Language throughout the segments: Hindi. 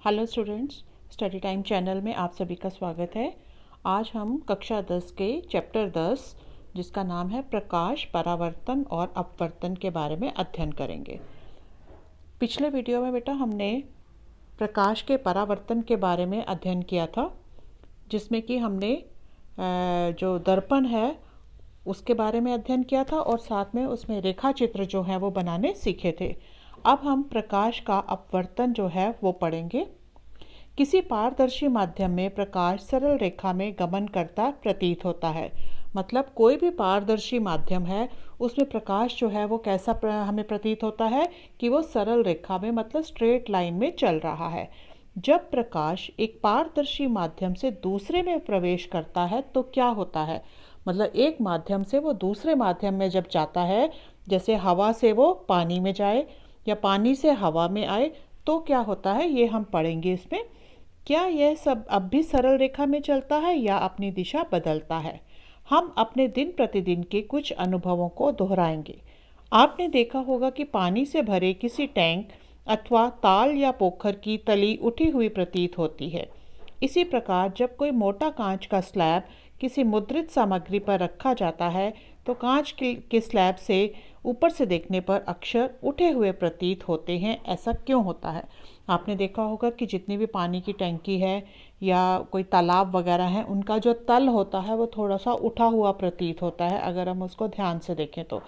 Hello students, study time channel में आप सभी का स्वागत है। आज हम कक्षा 10 के चैप्टर 10 जिसका नाम है प्रकाश, परावर्तन और अपवर्तन के बारे में अध्ययन करेंगे। पिछले वीडियो में बेटा हमने प्रकाश के परावर्तन के बारे में अध्ययन किया था, जिसमें कि हमने जो दर्पण है उसके बारे में अध्ययन किया था और साथ में उसमें रेखा चित्र जो है वो बनाने सीखे थे। अब हम प्रकाश का अपवर्तन जो है वो पढ़ेंगे। किसी पारदर्शी माध्यम में प्रकाश सरल रेखा में गमन करता प्रतीत होता है। मतलब कोई भी पारदर्शी माध्यम है उसमें प्रकाश जो है वो कैसा हमें प्रतीत होता है कि वो सरल रेखा में, मतलब स्ट्रेट लाइन में चल रहा है। जब प्रकाश एक पारदर्शी माध्यम से दूसरे में प्रवेश करता है तो क्या होता है, मतलब एक माध्यम से वो दूसरे माध्यम में जब जाता है, जैसे हवा से वो पानी में जाए या पानी से हवा में आए, तो क्या होता है ये हम पढ़ेंगे इसमें। क्या यह सब अब भी सरल रेखा में चलता है या अपनी दिशा बदलता है? हम अपने दिन प्रतिदिन के कुछ अनुभवों को दोहराएंगे। आपने देखा होगा कि पानी से भरे किसी टैंक अथवा ताल या पोखर की तली उठी हुई प्रतीत होती है। इसी प्रकार जब कोई मोटा कांच का स्लैब किसी मुद्रित सामग्री पर रखा जाता है तो कांच के स्लैब से ऊपर से देखने पर अक्षर उठे हुए प्रतीत होते हैं। ऐसा क्यों होता है? आपने देखा होगा कि जितनी भी पानी की टंकी है या कोई तालाब वगैरह है, उनका जो तल होता है वो थोड़ा सा उठा हुआ प्रतीत होता है अगर हम उसको ध्यान से देखें तो।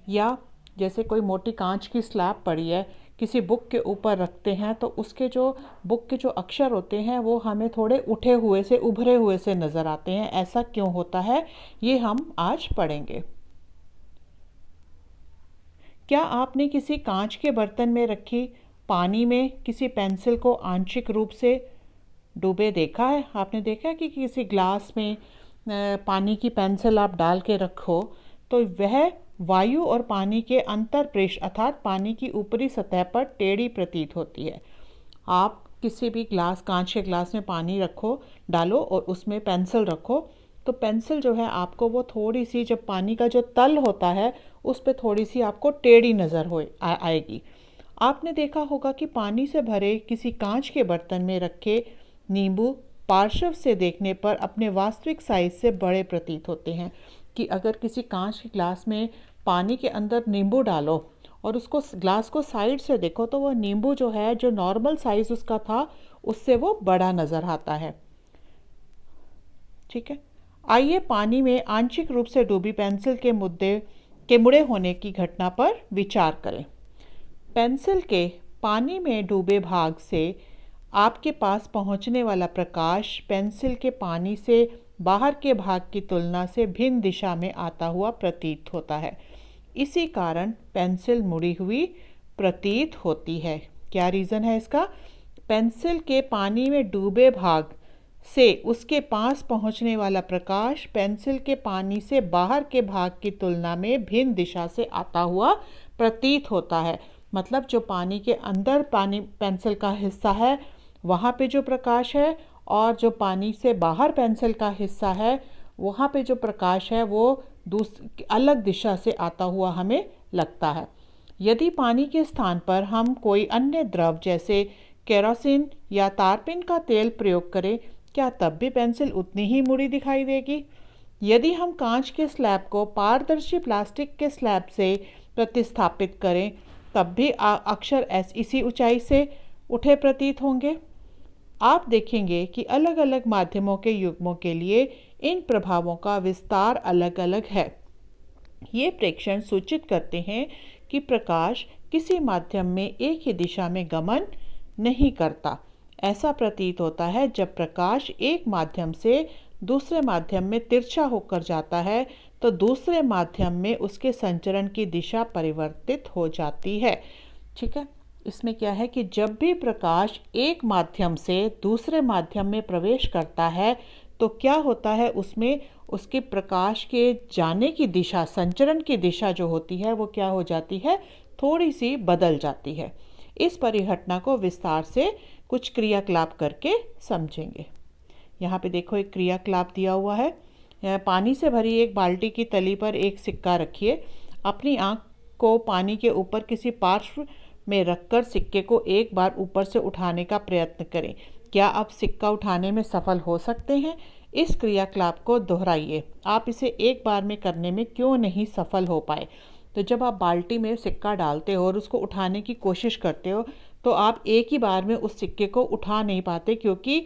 या जैसे कोई मोटी कांच की स्लैब पड़ी है, किसी बुक के ऊपर रखते हैं तो उसके जो बुक के जो अक्षर होते हैं वो हमें थोड़े उठे हुए से, उभरे हुए से नज़र आते हैं। ऐसा क्यों होता है ये हम आज पढ़ेंगे। क्या आपने किसी कांच के बर्तन में रखी पानी में किसी पेंसिल को आंशिक रूप से डूबे देखा है? आपने देखा है कि किसी ग्लास में पानी की पेंसिल आप डाल के रखो तो वह वायु और पानी के अंतर प्रेश अर्थात पानी की ऊपरी सतह पर टेढ़ी प्रतीत होती है। आप किसी भी ग्लास, कांच के ग्लास में पानी रखो, डालो और उसमें पेंसिल रखो, तो पेंसिल जो है आपको वो थोड़ी सी, जब पानी का जो तल होता है उस पर थोड़ी सी आपको टेढ़ी नज़र आएगी। आपने देखा होगा कि पानी से भरे किसी कांच के बर्तन में रखे नींबू पार्श्व से देखने पर अपने वास्तविक साइज से बड़े प्रतीत होते हैं। कि अगर किसी कांच के ग्लास में पानी के अंदर नींबू डालो और उसको ग्लास को साइड से देखो तो वो नींबू जो है, जो नॉर्मल साइज उसका था उससे वो बड़ा नज़र आता है। ठीक है, आइए पानी में आंशिक रूप से डूबी पेंसिल के मुड़े होने की घटना पर विचार करें। पेंसिल के पानी में डूबे भाग से आपके पास पहुंचने वाला प्रकाश पेंसिल के पानी से बाहर के भाग की तुलना से भिन्न दिशा में आता हुआ प्रतीत होता है। इसी कारण पेंसिल मुड़ी हुई प्रतीत होती है। क्या रीज़न है इसका? पेंसिल के पानी में डूबे भाग से उसके पास पहुंचने वाला प्रकाश पेंसिल के पानी से बाहर के भाग की तुलना में भिन्न दिशा से आता हुआ प्रतीत होता है। मतलब जो पानी के अंदर पानी पेंसिल का हिस्सा है वहाँ पे जो प्रकाश है, और जो पानी से बाहर पेंसिल का हिस्सा है वहाँ पे जो प्रकाश है वो अलग दिशा से आता हुआ हमें लगता है। यदि पानी के स्थान पर हम कोई अन्य द्रव जैसे केरोसिन या तारपीन का तेल प्रयोग करें, क्या तब भी पेंसिल उतनी ही मुड़ी दिखाई देगी? यदि हम कांच के स्लैब को पारदर्शी प्लास्टिक के स्लैब से प्रतिस्थापित करें, तब भी अक्षर इसी ऊंचाई से उठे प्रतीत होंगे। आप देखेंगे कि अलग अलग माध्यमों के युग्मों के लिए इन प्रभावों का विस्तार अलग अलग है। ये प्रेक्षण सूचित करते हैं कि प्रकाश किसी माध्यम में एक ही दिशा में गमन नहीं करता। ऐसा प्रतीत होता है जब प्रकाश एक माध्यम से दूसरे माध्यम में तिरछा होकर जाता है तो दूसरे माध्यम में उसके संचरण की दिशा परिवर्तित हो जाती है। ठीक है, इसमें क्या है कि जब भी प्रकाश एक माध्यम से दूसरे माध्यम में प्रवेश करता है तो क्या होता है, उसमें उसके प्रकाश के जाने की दिशा, संचरण की दिशा जो होती है वो क्या हो जाती है, थोड़ी सी बदल जाती है। इस परिघटना को विस्तार से कुछ क्रियाकलाप करके समझेंगे। यहाँ पे देखो एक क्रियाकलाप दिया हुआ है। पानी से भरी एक बाल्टी की तली पर एक सिक्का रखिए। अपनी आँख को पानी के ऊपर किसी पार्श्व में रखकर सिक्के को एक बार ऊपर से उठाने का प्रयत्न करें। क्या आप सिक्का उठाने में सफल हो सकते हैं? इस क्रियाकलाप को दोहराइए। आप इसे एक बार में करने में क्यों नहीं सफल हो पाए? तो जब आप बाल्टी में सिक्का डालते हो और उसको उठाने की कोशिश करते हो तो आप एक ही बार में उस सिक्के को उठा नहीं पाते, क्योंकि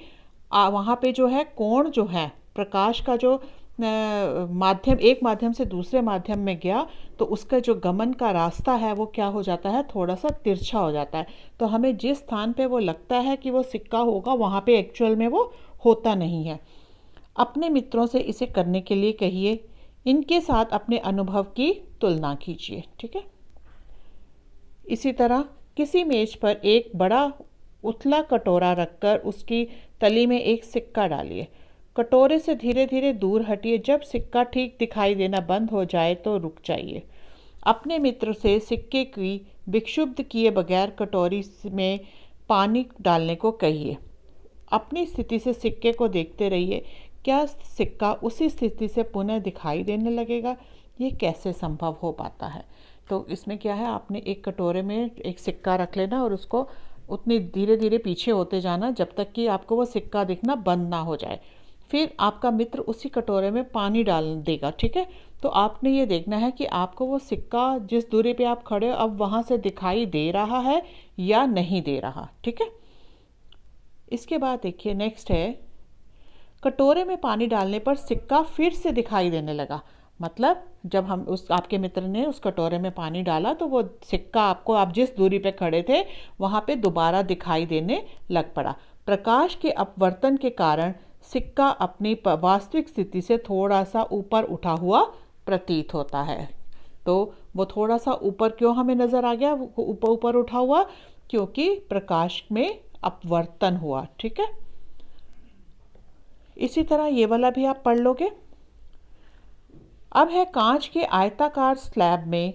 वहाँ पे जो है कोण जो है, प्रकाश का जो माध्यम एक माध्यम से दूसरे माध्यम में गया तो उसका जो गमन का रास्ता है वो क्या हो जाता है, थोड़ा सा तिरछा हो जाता है। तो हमें जिस स्थान पे वो लगता है कि वो सिक्का होगा वहाँ पे एक्चुअल में वो होता नहीं है। अपने मित्रों से इसे करने के लिए कहिए। इनके साथ अपने अनुभव की तुलना कीजिए। ठीक है। इसी तरह किसी मेज पर एक बड़ा उथला कटोरा रखकर उसकी तली में एक सिक्का डालिए। कटोरे से धीरे धीरे दूर हटिए। जब सिक्का ठीक दिखाई देना बंद हो जाए तो रुक जाइए। अपने मित्र से सिक्के की विक्षुब्ध किए बगैर कटोरी में पानी डालने को कहिए। अपनी स्थिति से सिक्के को देखते रहिए। क्या सिक्का उसी स्थिति से पुनः दिखाई देने लगेगा? ये कैसे संभव हो पाता है? तो इसमें क्या है, आपने एक कटोरे में एक सिक्का रख लेना और उसको उतनी धीरे धीरे पीछे होते जाना जब तक कि आपको वो सिक्का दिखना बंद ना हो जाए। फिर आपका मित्र उसी कटोरे में पानी डाल देगा। ठीक है। तो आपने ये देखना है कि आपको वो सिक्का जिस दूरी पे आप खड़े हो अब वहाँ से दिखाई दे रहा है या नहीं दे रहा। ठीक है। इसके बाद देखिए नेक्स्ट है, कटोरे में पानी डालने पर सिक्का फिर से दिखाई देने लगा। मतलब जब हम आपके मित्र ने उस कटोरे में पानी डाला तो वो सिक्का आपको, आप जिस दूरी पे खड़े थे वहाँ पे दोबारा दिखाई देने लग पड़ा। प्रकाश के अपवर्तन के कारण सिक्का अपनी वास्तविक स्थिति से थोड़ा सा ऊपर उठा हुआ प्रतीत होता है। तो वो थोड़ा सा ऊपर क्यों हमें नज़र आ गया, ऊपर ऊपर उठा हुआ? क्योंकि प्रकाश में अपवर्तन हुआ। ठीक है। इसी तरह ये वाला भी आप पढ़ लोगे। अब है कांच के आयताकार स्लैब में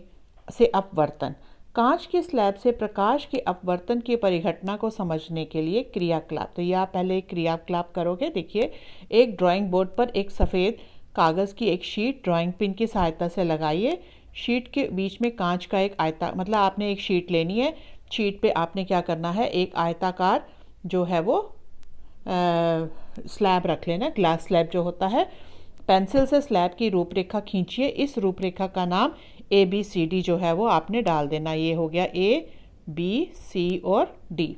से अपवर्तन। कांच के स्लैब से प्रकाश के अपवर्तन की परिघटना को समझने के लिए क्रियाकलाप। तो यह आप पहले एक क्रियाकलाप करोगे। देखिए, एक ड्राइंग बोर्ड पर एक सफ़ेद कागज़ की एक शीट ड्राइंग पिन की सहायता से लगाइए। शीट के बीच में कांच का एक मतलब आपने एक शीट लेनी है। शीट पे आपने क्या करना है, एक आयताकार जो है वो स्लैब रख लेना, ग्लास स्लैब जो होता है। पेंसिल से स्लैब की रूपरेखा खींचिए। इस रूपरेखा का नाम ABCD जो है वो आपने डाल देना। ये हो गया A, B, C और D।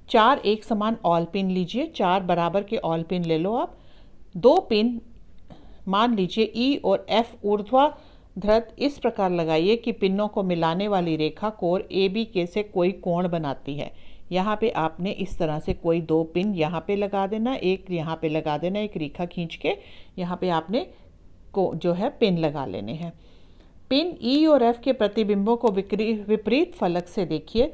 4 एक समान ऑल पिन लीजिए। 4 बराबर के ऑल पिन ले लो आप। 2 पिन मान लीजिए E और F ऊर्ध्वाधर इस प्रकार लगाइए कि पिनों को मिलाने वाली रेखा कोण ABK से कोई कोण बनाती है। यहाँ पे आपने इस तरह से कोई 2 पिन यहाँ पे लगा देना, एक यहाँ पे लगा देना, एक रेखा खींच के यहाँ पे आपने को जो है पिन लगा लेने हैं। पिन E और F के प्रतिबिंबों को विपरीत फलक से देखिए।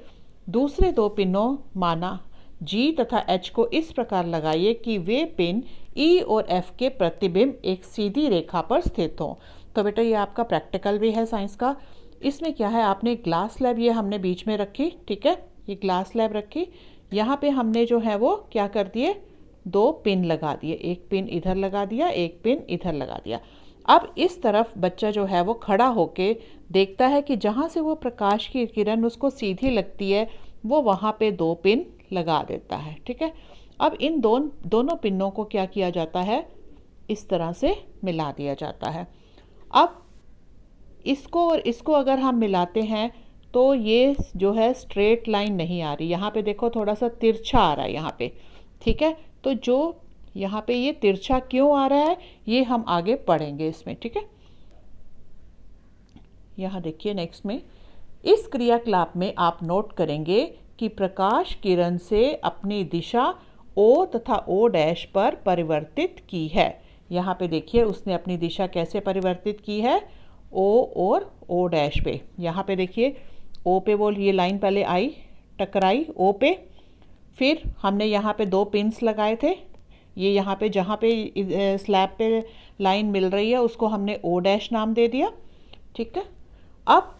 दूसरे 2 पिनों माना G तथा H को इस प्रकार लगाइए कि वे पिन E और F के प्रतिबिंब एक सीधी रेखा पर स्थित हों। तो बेटा ये आपका प्रैक्टिकल भी है साइंस का। इसमें क्या है, आपने ग्लास स्लैब ये हमने बीच में रखी। ठीक है, ये ग्लास स्लैब रखी। यहाँ पे हमने जो है वो क्या कर दिए, 2 पिन लगा दिए। एक पिन इधर लगा दिया, एक पिन इधर लगा दिया। अब इस तरफ बच्चा जो है वो खड़ा होके देखता है कि जहाँ से वो प्रकाश की किरण उसको सीधी लगती है वो वहाँ पे 2 पिन लगा देता है। ठीक है। अब इन दोनों पिनों को क्या किया जाता है, इस तरह से मिला दिया जाता है। अब इसको और इसको अगर हम मिलाते हैं तो ये जो है स्ट्रेट लाइन नहीं आ रही। यहाँ पे देखो थोड़ा सा तिरछा आ रहा है यहाँ पे। ठीक है। तो जो यहाँ पे ये तिरछा क्यों आ रहा है ये हम आगे पढ़ेंगे इसमें। ठीक है। यहाँ देखिए नेक्स्ट में, इस क्रियाकलाप में आप नोट करेंगे कि प्रकाश किरण से अपनी दिशा O तथा O' पर परिवर्तित की है। यहाँ पे देखिए उसने अपनी दिशा कैसे परिवर्तित की है, O और O' पे। यहाँ पे देखिए O पे वो ये लाइन पहले आई, टकराई O पे, फिर हमने यहाँ पे 2 पिन्स लगाए थे। ये यहाँ पे जहाँ पे स्लैब पे लाइन मिल रही है उसको हमने O' नाम दे दिया। ठीक है। अब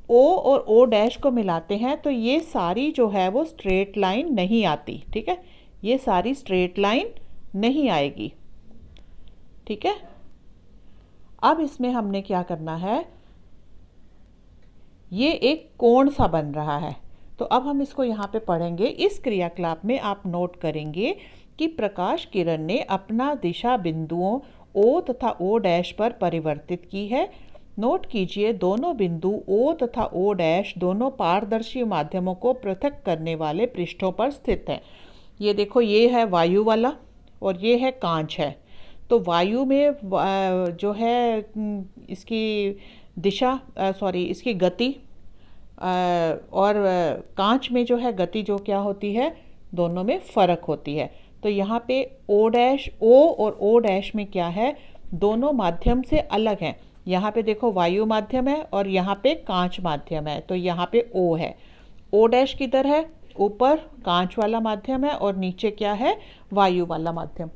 O और O' को मिलाते हैं तो ये सारी जो है वो स्ट्रेट लाइन नहीं आती। ठीक है, ये सारी स्ट्रेट लाइन नहीं आएगी। ठीक है। अब इसमें हमने क्या करना है, ये एक कोण सा बन रहा है। तो अब हम इसको यहाँ पे पढ़ेंगे। इस क्रियाकलाप में आप नोट करेंगे कि प्रकाश किरण ने अपना दिशा बिंदुओं O तथा O' पर परिवर्तित की है। नोट कीजिए दोनों बिंदु O तथा O' दोनों पारदर्शी माध्यमों को पृथक करने वाले पृष्ठों पर स्थित हैं। ये देखो, ये है वायु वाला और ये है कांच है। तो वायु में जो है इसकी दिशा इसकी गति, और कांच में जो है गति जो क्या होती है, दोनों में फ़र्क होती है। तो यहाँ पे O' और O' में क्या है, दोनों माध्यम से अलग हैं। यहाँ पे देखो वायु माध्यम है और यहाँ पे कांच माध्यम है, तो यहाँ पे O है। O' किधर है, ऊपर कांच वाला माध्यम है और नीचे क्या है, वायु वाला माध्यम।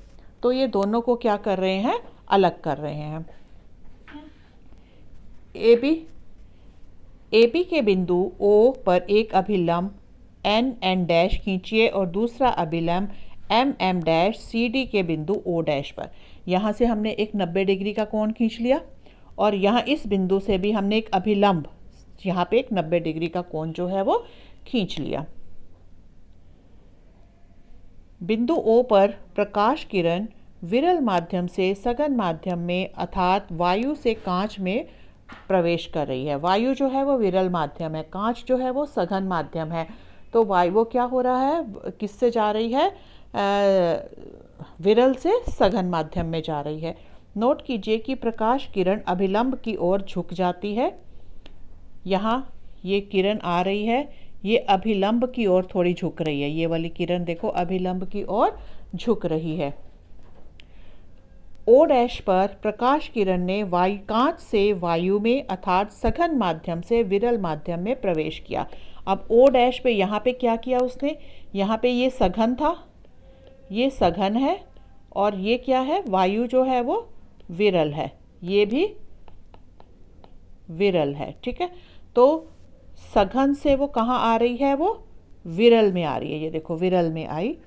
तो ये दोनों को क्या कर रहे हैं, अलग कर रहे हैं। AB के बिंदु O पर एक अभिलंब N खींचिए और दूसरा अभिलंब MM CD के बिंदु O' पर। यहाँ से हमने एक 90 डिग्री का कोण खींच लिया और यहाँ इस बिंदु से भी हमने एक अभिलंब, यहाँ पे एक 90 डिग्री का कोण जो है वो खींच लिया। बिंदु O पर प्रकाश किरण विरल माध्यम से सघन माध्यम में अर्थात वायु से कांच में प्रवेश कर रही है। वायु जो है वो विरल माध्यम है, कांच जो है वो सघन माध्यम है। तो वायु क्या हो रहा है, किससे जा रही है, विरल से सघन माध्यम में जा रही है। नोट कीजिए कि प्रकाश किरण अभिलंब की ओर झुक जाती है। यहाँ ये किरण आ रही है, ये अभिलंब की ओर थोड़ी झुक रही है। ये वाली किरण देखो अभिलंब की ओर झुक रही है। O' पर प्रकाश किरण ने कांच से वायु में अर्थात सघन माध्यम से विरल माध्यम में प्रवेश किया। अब O' पे यहाँ पे क्या किया उसने, यहाँ पे ये सघन था, ये सघन है और ये क्या है, वायु जो है वो विरल है, ये भी विरल है। ठीक है, तो सघन से वो कहाँ आ रही है, वो विरल में आ रही है। ये देखो विरल में आई।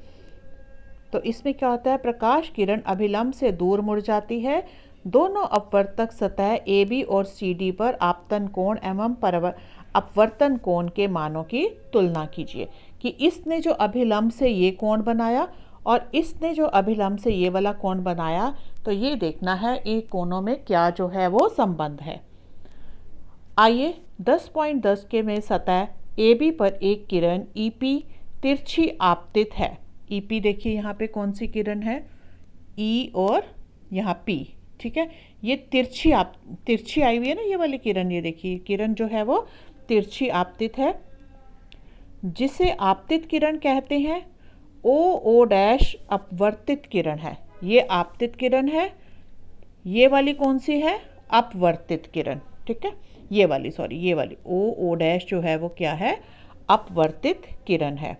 तो इसमें क्या होता है, प्रकाश किरण अभिलंब से दूर मुड़ जाती है। दोनों अपवर्तक सतह AB और CD पर आपतन कोण एवं अपवर्तन कोण के मानों की तुलना कीजिए कि इसने जो अभिलंब से ये कोण बनाया और इसने जो अभिलंब से ये वाला कोण बनाया, तो ये देखना है इन कोणों में क्या जो है वो संबंध है। आइए 10.10 के में सतह AB पर एक किरण EP तिरछी आपतित है। EP देखिए यहाँ पे कौन सी किरण है, E और यहाँ P। ठीक है, ये तिरछी आई हुई है ना ये वाली किरण। ये देखिए किरण जो है वो तिरछी आपतित है, जिसे आपतित किरण कहते हैं। O' अपवर्तित किरण है, ये आपतित किरण है। ये वाली कौन सी है, अपवर्तित किरण। ठीक है, ये वाली O' जो है वो क्या है, अपवर्तित किरण है।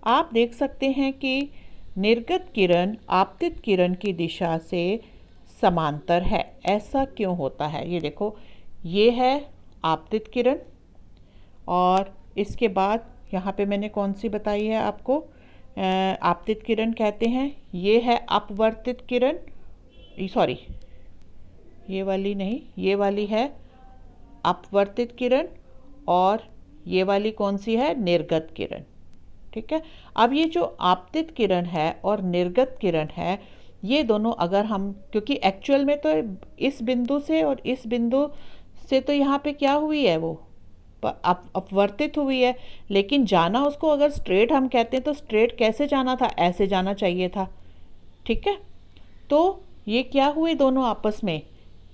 आप देख सकते हैं कि निर्गत किरण आपतित किरण की दिशा से समांतर है। ऐसा क्यों होता है, ये देखो, ये है आपतित किरण और इसके बाद यहाँ पे मैंने कौन सी बताई है आपको, आपतित किरण कहते हैं। ये है अपवर्तित किरण, सॉरी ये वाली नहीं, ये वाली है अपवर्तित किरण और ये वाली कौन सी है, निर्गत किरण। ठीक है, अब ये जो आपतित किरण है और निर्गत किरण है, ये दोनों अगर हम, क्योंकि एक्चुअल में तो इस बिंदु से और इस बिंदु से तो यहाँ पे क्या हुई है, वो अपवर्तित हुई है, लेकिन जाना उसको अगर स्ट्रेट हम कहते हैं तो स्ट्रेट कैसे जाना था, ऐसे जाना चाहिए था। ठीक है, तो ये क्या हुए दोनों आपस में,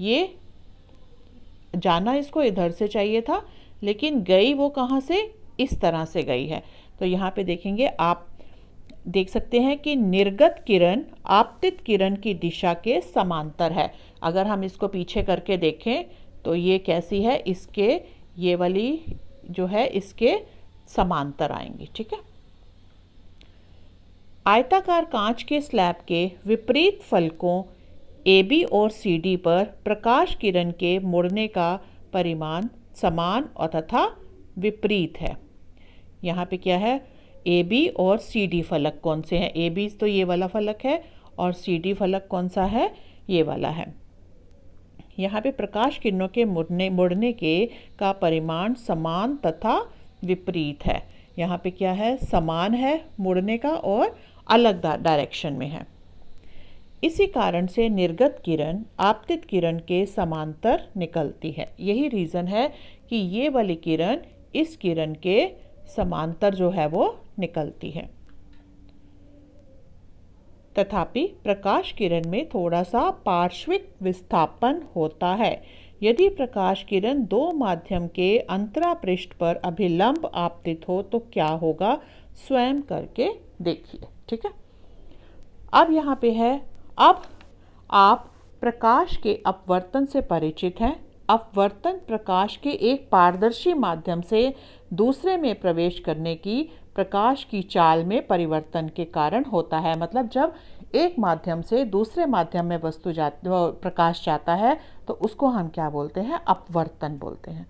ये जाना इसको इधर से चाहिए था, लेकिन गई वो कहाँ से, इस तरह से गई है। तो यहाँ पे देखेंगे, आप देख सकते हैं कि निर्गत किरण आपतित किरण की दिशा के समांतर है। अगर हम इसको पीछे करके देखें तो ये कैसी है, इसके, ये वाली जो है इसके समांतर आएंगी। ठीक है, आयताकार कांच के स्लैब के विपरीत फलकों AB और CD पर प्रकाश किरण के मुड़ने का परिमाण समान और तथा विपरीत है। यहाँ पे क्या है, AB और CD फलक कौन से हैं, AB तो ये वाला फलक है और CD फलक कौन सा है, ये वाला है। यहाँ पे प्रकाश किरणों के मुड़ने के का परिमाण समान तथा विपरीत है। यहाँ पे क्या है, समान है मुड़ने का और अलग डायरेक्शन में है। इसी कारण से निर्गत किरण आपतित किरण के समांतर निकलती है। यही रीज़न है कि ये वाली किरण इस किरण के समांतर जो है वो निकलती है। तथापि प्रकाश किरण में थोड़ा सा पार्श्विक विस्थापन होता है। यदि प्रकाश किरण दो माध्यम के अंतरा पृष्ठ पर अभिलंब आपतित हो तो क्या होगा, स्वयं करके देखिए। ठीक है, अब यहाँ पे है, अब आप प्रकाश के अपवर्तन से परिचित हैं। अपवर्तन प्रकाश के एक पारदर्शी माध्यम से दूसरे में प्रवेश करने की प्रकाश की चाल में परिवर्तन के कारण होता है। मतलब जब एक माध्यम से दूसरे माध्यम में प्रकाश जाता है तो उसको हम क्या बोलते हैं, अपवर्तन बोलते हैं।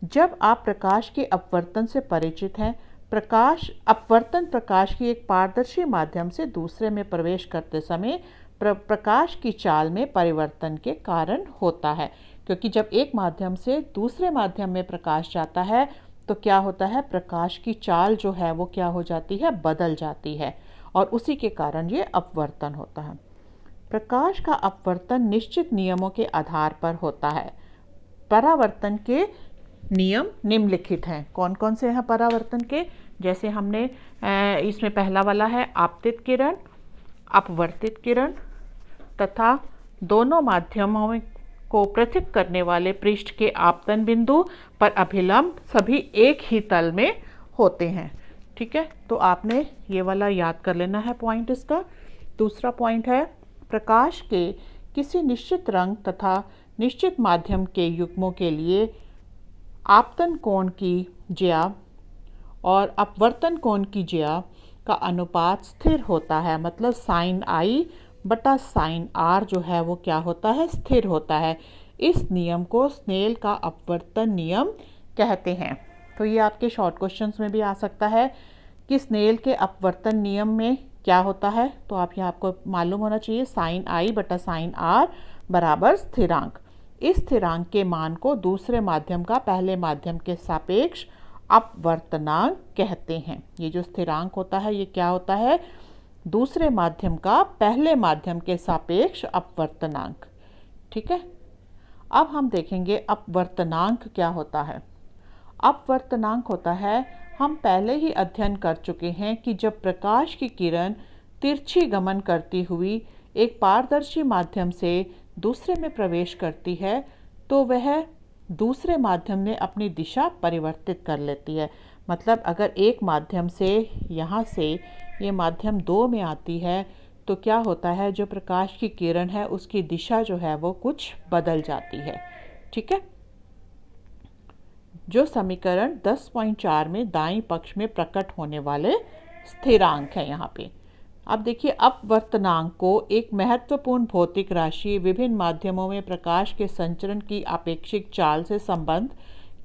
जब आप प्रकाश के अपवर्तन से परिचित हैं, अपवर्तन प्रकाश की एक पारदर्शी माध्यम से दूसरे में प्रवेश करते समय प्रकाश की चाल में परिवर्तन के कारण होता है। क्योंकि जब एक माध्यम से दूसरे माध्यम में प्रकाश जाता है तो क्या होता है, प्रकाश की चाल जो है वो क्या हो जाती है, बदल जाती है, और उसी के कारण ये अपवर्तन होता है। प्रकाश का अपवर्तन निश्चित नियमों के आधार पर होता है। परावर्तन के नियम निम्नलिखित हैं। कौन कौन से हैं परावर्तन के? जैसे हमने इसमें पहला वाला है आपतित किरण, अपवर्तित किरण तथा दोनों माध्यमों को पृथक करने वाले पृष्ठ के आपतन बिंदु पर अभिलंब सभी एक ही तल में होते हैं। ठीक है, तो आपने ये वाला याद कर लेना है पॉइंट इसका। दूसरा पॉइंट है, प्रकाश के किसी निश्चित रंग तथा निश्चित माध्यम के युग्मों के लिए आपतन कोण की ज्या और अपवर्तन कोण की ज्या का अनुपात स्थिर होता है। मतलब साइन आई बटा साइन आर जो है वो क्या होता है, स्थिर होता है। इस नियम को स्नेल का अपवर्तन नियम कहते हैं। तो ये आपके शॉर्ट क्वेश्चंस में भी आ सकता है कि स्नेल के अपवर्तन नियम में क्या होता है। तो आप यहाँ आपको मालूम होना चाहिए, साइन आई बटा साइन आर बराबर स्थिरांक। इस स्थिरांक के मान को दूसरे माध्यम का पहले माध्यम के सापेक्ष अपवर्तनांक कहते हैं। ये जो स्थिरांक होता है ये क्या होता है, दूसरे माध्यम का पहले माध्यम के सापेक्ष अपवर्तनांक। ठीक है, अब हम देखेंगे अपवर्तनांक क्या होता है। अपवर्तनांक होता है, हम पहले ही अध्ययन कर चुके हैं कि जब प्रकाश की किरण तिरछी गमन करती हुई एक पारदर्शी माध्यम से दूसरे में प्रवेश करती है तो वह दूसरे माध्यम में अपनी दिशा परिवर्तित कर लेती है। मतलब अगर एक माध्यम से यहाँ से ये माध्यम 2 में आती है तो क्या होता है, जो प्रकाश की किरण है उसकी दिशा जो है वो कुछ बदल जाती है। ठीक है, जो समीकरण 10.4 में दाईं पक्ष में प्रकट होने वाले स्थिरांक है यहाँ पे। अब देखिए, अपवर्तनांक को एक महत्वपूर्ण भौतिक राशि विभिन्न माध्यमों में प्रकाश के संचरण की अपेक्षित चाल से संबंध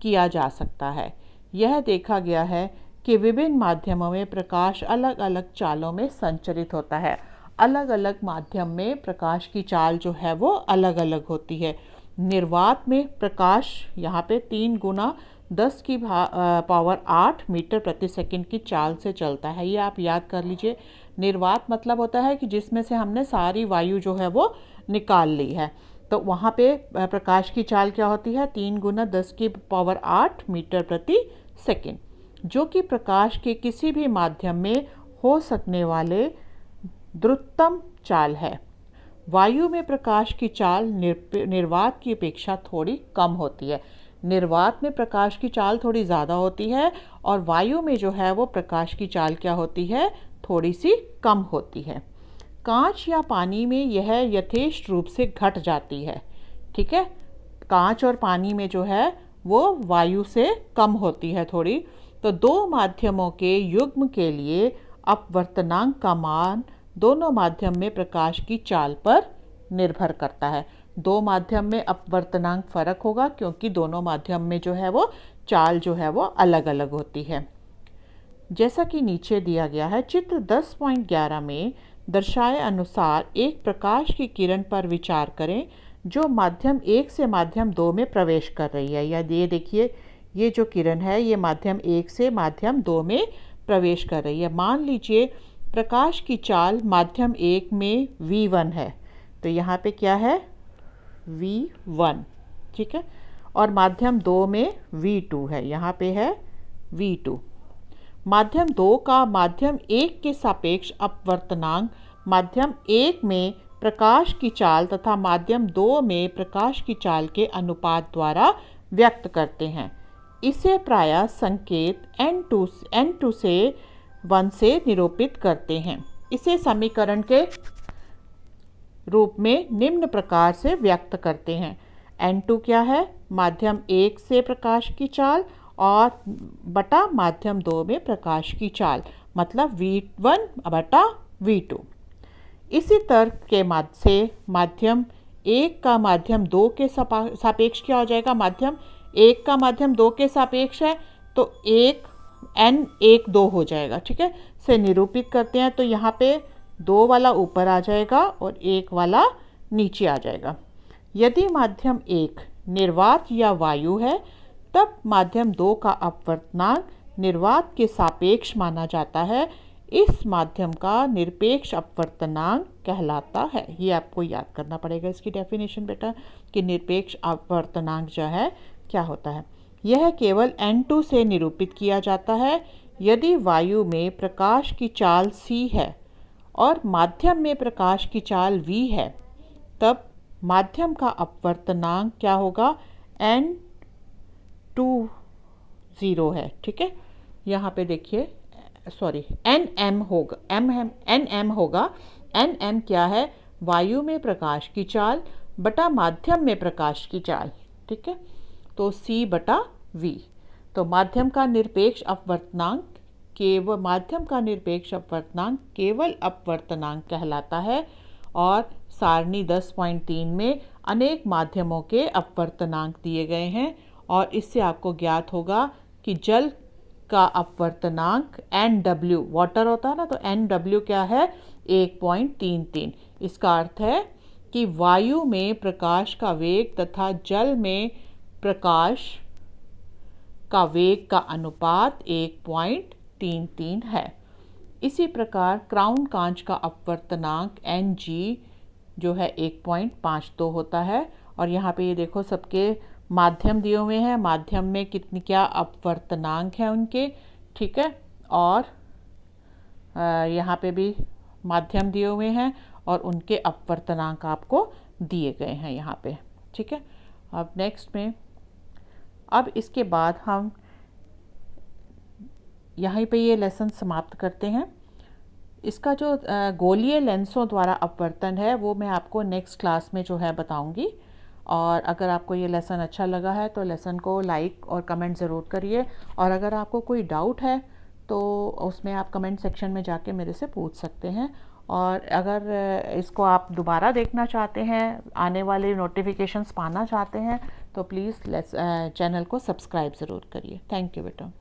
किया जा सकता है। यह देखा गया है कि विभिन्न माध्यमों में प्रकाश अलग अलग चालों में संचरित होता है। अलग अलग माध्यम में प्रकाश की चाल जो है वो अलग अलग होती है। निर्वात में प्रकाश यहाँ पे 3 गुना 10 की पावर 8 मीटर प्रति सेकंड की चाल से चलता है। ये आप याद कर लीजिए। निर्वात मतलब होता है कि जिसमें से हमने सारी वायु जो है वो निकाल ली है। तो वहाँ पे प्रकाश की चाल क्या होती है, 3 गुना 10 की पावर 8 मीटर प्रति सेकंड, जो कि प्रकाश के किसी भी माध्यम में हो सकने वाले द्रुततम चाल है। वायु में प्रकाश की चाल निर्वात की अपेक्षा थोड़ी कम होती है। निर्वात में प्रकाश की चाल थोड़ी ज़्यादा होती है और वायु में जो है वो प्रकाश की चाल क्या होती है, थोड़ी सी कम होती है। कांच या पानी में यह यथेष्ट रूप से घट जाती है। ठीक है, कांच और पानी में जो है वो वायु से कम होती है थोड़ी। तो दो माध्यमों के युग्म के लिए अपवर्तनांक का मान दोनों माध्यम में प्रकाश की चाल पर निर्भर करता है। दो माध्यम में अपवर्तनांक फर्क होगा क्योंकि दोनों माध्यम में जो है वो चाल जो है वो अलग अलग होती है। जैसा कि नीचे दिया गया है, चित्र 10.11 में दर्शाए अनुसार एक प्रकाश की किरण पर विचार करें जो माध्यम 1 से माध्यम 2 में प्रवेश कर रही है। या ये देखिए, ये जो किरण है ये माध्यम 1 से माध्यम 2 में प्रवेश कर रही है। मान लीजिए प्रकाश की चाल माध्यम 1 में v1 है, तो यहाँ पे क्या है v1, ठीक है। और माध्यम 2 में v2 है, यहाँ पे है v2। माध्यम 2 का माध्यम 1 के सापेक्ष अपवर्तनांक माध्यम 1 में प्रकाश की चाल तथा माध्यम 2 में प्रकाश की चाल के अनुपात द्वारा व्यक्त करते हैं। इसे प्रायः संकेत n2 से 1 से निरूपित करते हैं। इसे समीकरण के रूप में निम्न प्रकार से व्यक्त करते हैं। n2 क्या है? माध्यम 1 से प्रकाश की चाल और बटा माध्यम 2 में प्रकाश की चाल, मतलब v1 बटा v2। इसी तर्क के मध्य से माध्यम 1 का माध्यम 2 के सापेक्ष क्या हो जाएगा? माध्यम 1 का माध्यम 2 के सापेक्ष है तो 1n1 2 हो जाएगा, ठीक है। से निरूपित करते हैं तो यहाँ पे 2 वाला ऊपर आ जाएगा और 1 वाला नीचे आ जाएगा। यदि माध्यम 1 निर्वात या वायु है तब माध्यम 2 का अपवर्तनांक निर्वात के सापेक्ष माना जाता है। इस माध्यम का निरपेक्ष अपवर्तनांक कहलाता है। ये आपको याद करना पड़ेगा इसकी डेफिनेशन बेटा, कि निरपेक्ष अपवर्तनांक जो है क्या होता है। यह केवल n2 से निरूपित किया जाता है। यदि वायु में प्रकाश की चाल c है और माध्यम में प्रकाश की चाल v है तब माध्यम का अपवर्तनांक क्या होगा? n20 है, ठीक है। यहाँ पे देखिए, सॉरी nm होगा, nm होगा। nm क्या है? वायु में प्रकाश की चाल बटा माध्यम में प्रकाश की चाल, ठीक है। तो c बटा v। तो माध्यम का निरपेक्ष अपवर्तनांक केवल अपवर्तनांक कहलाता है। और सारणी 10.3 में अनेक माध्यमों के अपवर्तनांक दिए गए हैं और इससे आपको ज्ञात होगा कि जल का अपवर्तनांक NW, वाटर होता है ना, तो NW क्या है? 1.33। इसका अर्थ है कि वायु में प्रकाश का वेग तथा जल में प्रकाश का वेग का अनुपात 1.33 है। इसी प्रकार क्राउन कांच का अपवर्तनांक Ng जो है 1.52 होता है। और यहाँ पे ये देखो सबके माध्यम दिए हुए हैं, माध्यम में कितनी क्या अपवर्तनांक है उनके, ठीक है। और यहाँ पे भी माध्यम दिए हुए हैं और उनके अपवर्तनांक आपको दिए गए हैं यहाँ पे, ठीक है। अब नेक्स्ट में, अब इसके बाद हम यहीं पे ये लेसन समाप्त करते हैं। इसका जो गोलीय लेंसों द्वारा अपवर्तन है वो मैं आपको नेक्स्ट क्लास में जो है बताऊंगी। और अगर आपको ये लेसन अच्छा लगा है तो लेसन को लाइक और कमेंट ज़रूर करिए। और अगर आपको कोई डाउट है तो उसमें आप कमेंट सेक्शन में जाके मेरे से पूछ सकते हैं। और अगर इसको आप दोबारा देखना चाहते हैं, आने वाले नोटिफिकेशंस पाना चाहते हैं, तो प्लीज़ चैनल को सब्सक्राइब ज़रूर करिए। थैंक यू बेटा।